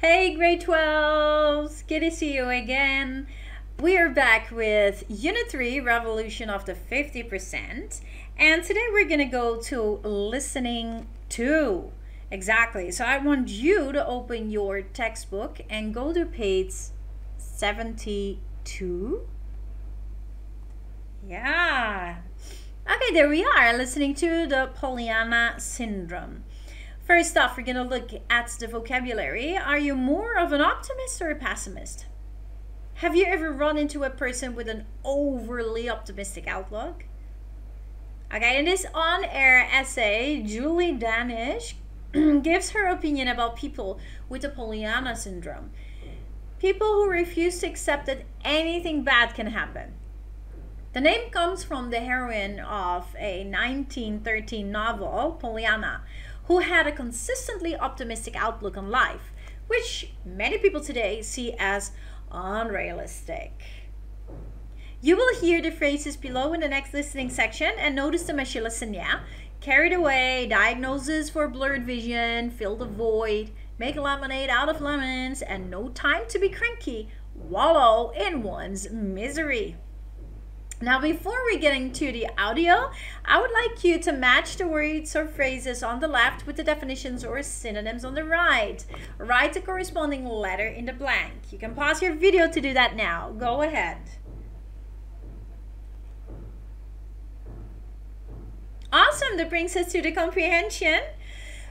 Hey grade 12s, good to see you again. We are back with Unit 3, Revolution of the 50%. And today we're going to go to listening to. Exactly. So I want you to open your textbook and go to page 72. Yeah. Okay, there we are, listening to the Pollyanna syndrome. First off, we're going to look at the vocabulary. Are you more of an optimist or a pessimist? Have you ever run into a person with an overly optimistic outlook? Okay, in this on-air essay, Julie Danish gives her opinion about people with the Pollyanna syndrome. People who refuse to accept that anything bad can happen. The name comes from the heroine of a 1913 novel, Pollyanna, who had a consistently optimistic outlook on life, which many people today see as unrealistic. You will hear the phrases below in the next listening section and notice them as you listen, yeah? Carried away, diagnosis for blurred vision, fill the void, make lemonade out of lemons, and no time to be cranky, wallow in one's misery. Now, before we get into the audio, I would like you to match the words or phrases on the left with the definitions or synonyms on the right. Write the corresponding letter in the blank. You can pause your video to do that now. Go ahead. Awesome, that brings us to the comprehension.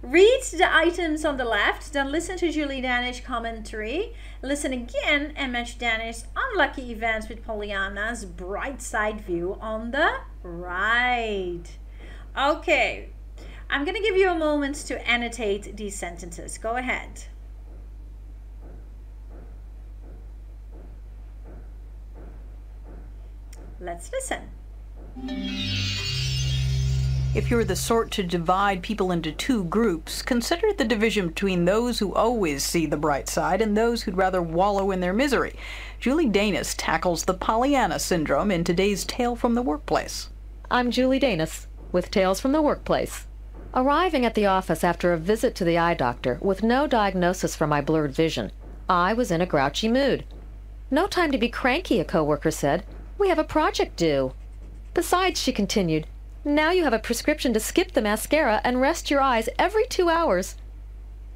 Read the items on the left, then listen to Julie Danish commentary. Listen again and match Danish unlucky events with Pollyanna's bright side view on the right. Okay, I'm going to give you a moment to annotate these sentences. Go ahead. Let's listen. If you're the sort to divide people into two groups, consider the division between those who always see the bright side and those who'd rather wallow in their misery. Julie Danis tackles the Pollyanna syndrome in today's Tale from the Workplace. I'm Julie Danis with Tales from the Workplace. Arriving at the office after a visit to the eye doctor with no diagnosis for my blurred vision, I was in a grouchy mood. No time to be cranky, a coworker said. We have a project due. Besides, she continued, now you have a prescription to skip the mascara and rest your eyes every 2 hours.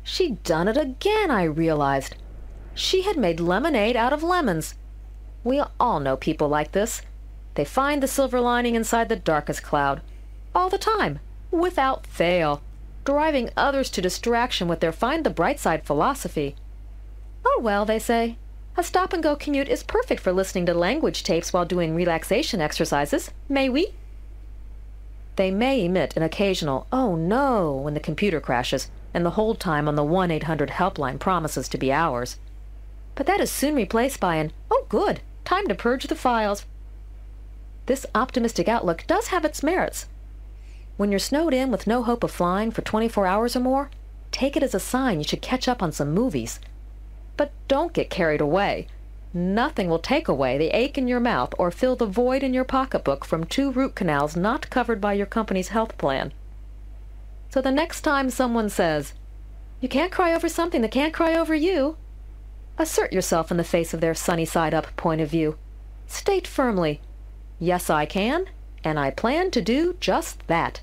She'd done it again, I realized. She had made lemonade out of lemons. We all know people like this. They find the silver lining inside the darkest cloud. All the time, without fail, driving others to distraction with their find the bright side philosophy. Oh well, they say, a stop-and-go commute is perfect for listening to language tapes while doing relaxation exercises, may we? They may emit an occasional, oh no, when the computer crashes, and the hold time on the 1-800 helpline promises to be hours. But that is soon replaced by an, oh good, time to purge the files. This optimistic outlook does have its merits. When you're snowed in with no hope of flying for 24 hours or more, take it as a sign you should catch up on some movies. But don't get carried away. Nothing will take away the ache in your mouth or fill the void in your pocketbook from 2 root canals not covered by your company's health plan. So the next time someone says, you can't cry over something that can't cry over you, assert yourself in the face of their sunny side up point of view. State firmly, yes I can, and I plan to do just that.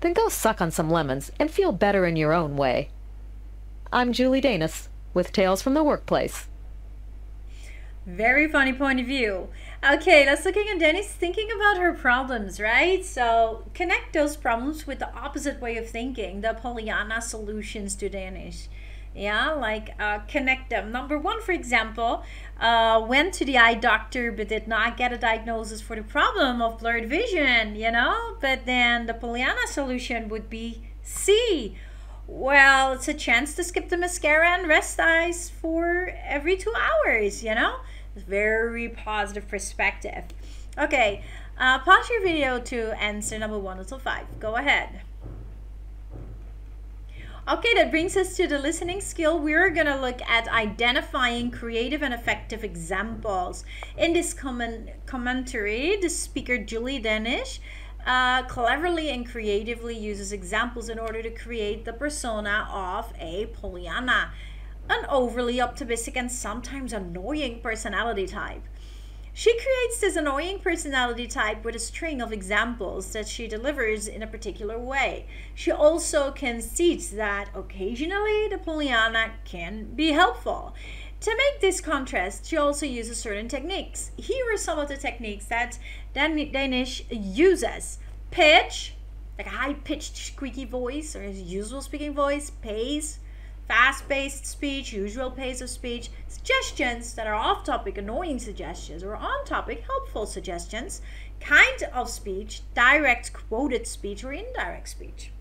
Then go suck on some lemons and feel better in your own way. I'm Julie Danis with Tales from the Workplace. Very funny point of view. Okay, let's look at Dennis thinking about her problems, right? So connect those problems with the opposite way of thinking, the Pollyanna solutions to Danish. Yeah, like connect them. Number 1, for example, went to the eye doctor but did not get a diagnosis for the problem of blurred vision, you know? But then the Pollyanna solution would be C. Well, it's a chance to skip the mascara and rest eyes for every 2 hours, you know? Very positive perspective. Okay, pause your video to answer number 1 until 5. Go ahead. Okay, that brings us to the listening skill. We're going to look at identifying creative and effective examples. In this commentary, the speaker Julie Danish cleverly and creatively uses examples in order to create the persona of a Pollyanna. an overly optimistic and sometimes annoying personality type. She creates this annoying personality type with a string of examples that she delivers in a particular way. She also concedes that occasionally the Pollyanna can be helpful. To make this contrast, she also uses certain techniques. Here are some of the techniques that Danish uses. Pitch, like a high-pitched squeaky voice or his usual speaking voice. Pace, fast-paced speech, usual pace of speech. Suggestions that are off-topic, annoying suggestions, or on-topic, helpful suggestions. Kind of speech, direct quoted speech, or indirect speech.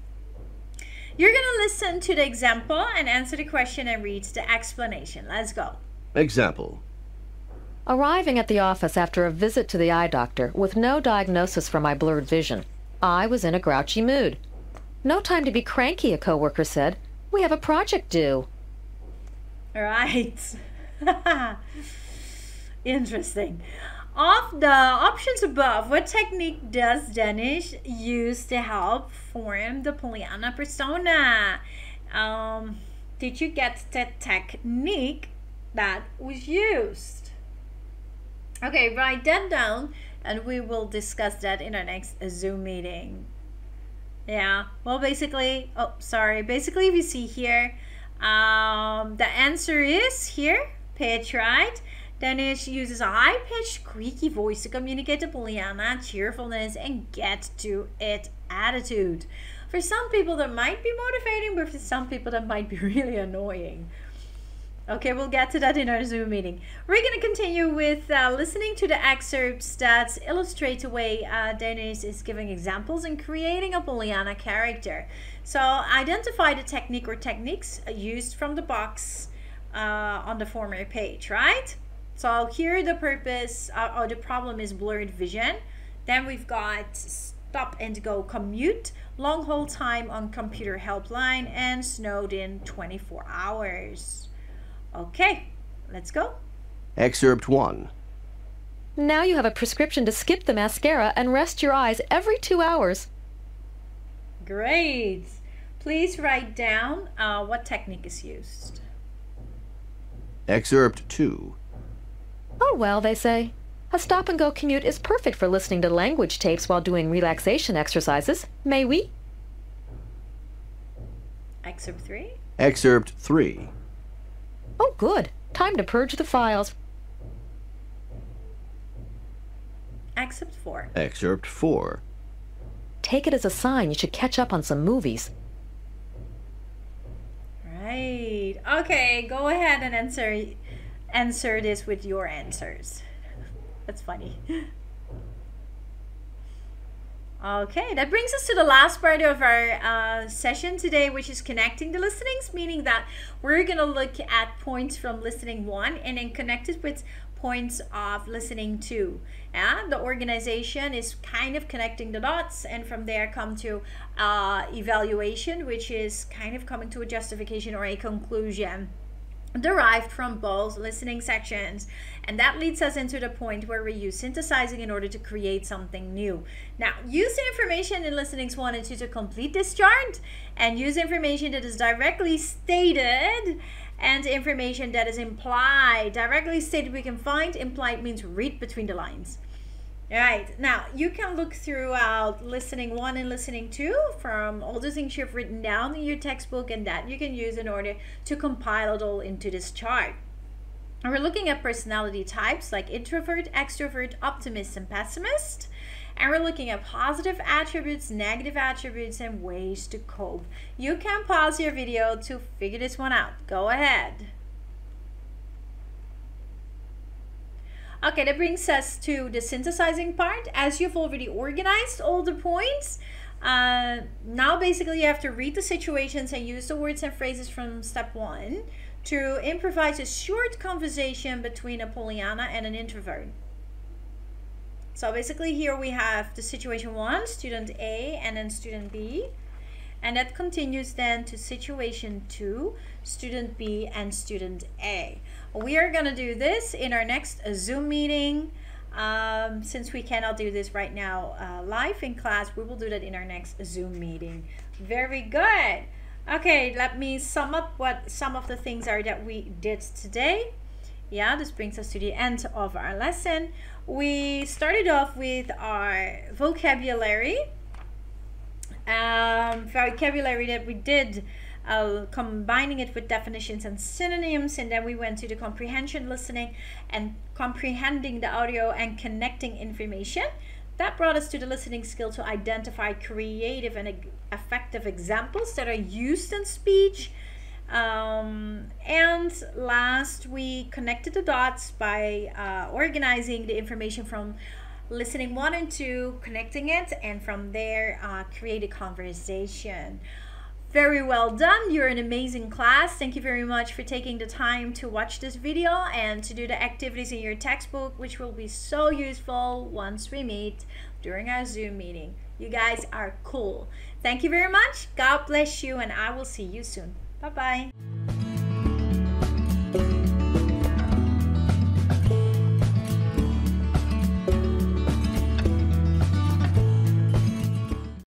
You're going to listen to the example and answer the question and read the explanation. Let's go. Example. Arriving at the office after a visit to the eye doctor with no diagnosis for my blurred vision, I was in a grouchy mood. No time to be cranky, a coworker said. We have a project due. All right. Interesting. Of the options above, what technique does Danish use to help form the Pollyanna persona? Did you get the technique that was used? Okay, write that down and we will discuss that in our next Zoom meeting. Yeah, well, basically, basically if you see here, the answer is here, pitch, right? Danish uses a high-pitched, squeaky voice to communicate to Pollyanna cheerfulness and get to it attitude. For some people that might be motivating, but for some people that might be really annoying. Okay, we'll get to that in our Zoom meeting. We're going to continue with listening to the excerpts that illustrate the way Danish is giving examples and creating a Pollyanna character. So identify the technique or techniques used from the box on the former page, right? So here the purpose or the problem is blurred vision. Then we've got stop and go commute, long hold time on computer helpline, and snowed in 24 hours. Okay, let's go. Excerpt 1. Now you have a prescription to skip the mascara and rest your eyes every 2 hours. Great. Please write down what technique is used. Excerpt 2. Oh, well, they say. A stop-and-go commute is perfect for listening to language tapes while doing relaxation exercises. May we? Excerpt 3. Excerpt 3. Oh, good. Time to purge the files. Excerpt 4. Excerpt 4. Take it as a sign you should catch up on some movies. Right. Okay, go ahead and answer this with your answers. That's funny. Okay, that brings us to the last part of our session today, which is connecting the listenings, meaning that we're going to look at points from listening 1 and then connect it with points of listening 2. Yeah, the organization is kind of connecting the dots, and from there come to evaluation, which is kind of coming to a justification or a conclusion derived from both listening sections. And that leads us into the point where we use synthesizing in order to create something new. Now, use the information in listenings 1 and 2 to complete this chart, and use information that is directly stated and information that is implied. Directly stated we can find, implied means read between the lines. All right, now you can look throughout listening 1 and listening 2 from all the things you've written down in your textbook, and that you can use in order to compile it all into this chart. And we're looking at personality types like introvert, extrovert, optimist, and pessimist. And we're looking at positive attributes, negative attributes, and ways to cope. You can pause your video to figure this one out. Go ahead. Okay, that brings us to the synthesizing part. As you've already organized all the points, now basically you have to read the situations and use the words and phrases from step 1 to improvise a short conversation between a Pollyanna and an introvert. So basically here we have the situation 1, student A and then student B. And that continues then to situation 2, student B and student A. We are going to do this in our next Zoom meeting. Since we cannot do this right now live in class, we will do that in our next Zoom meeting. Very good. Okay, let me sum up what some of the things are that we did today. Yeah, this brings us to the end of our lesson. We started off with our vocabulary. Vocabulary that we did, combining it with definitions and synonyms, and then we went to the comprehension, listening and comprehending the audio and connecting information. That brought us to the listening skill to identify creative and effective examples that are used in speech. And last, we connected the dots by organizing the information from listening 1 and 2, connecting it, and from there create a conversation. Very well done. You're an amazing class. Thank you very much for taking the time to watch this video and to do the activities in your textbook, which will be so useful once we meet during our Zoom meeting. You guys are cool. Thank you very much. God bless you, and I will see you soon. Bye-bye.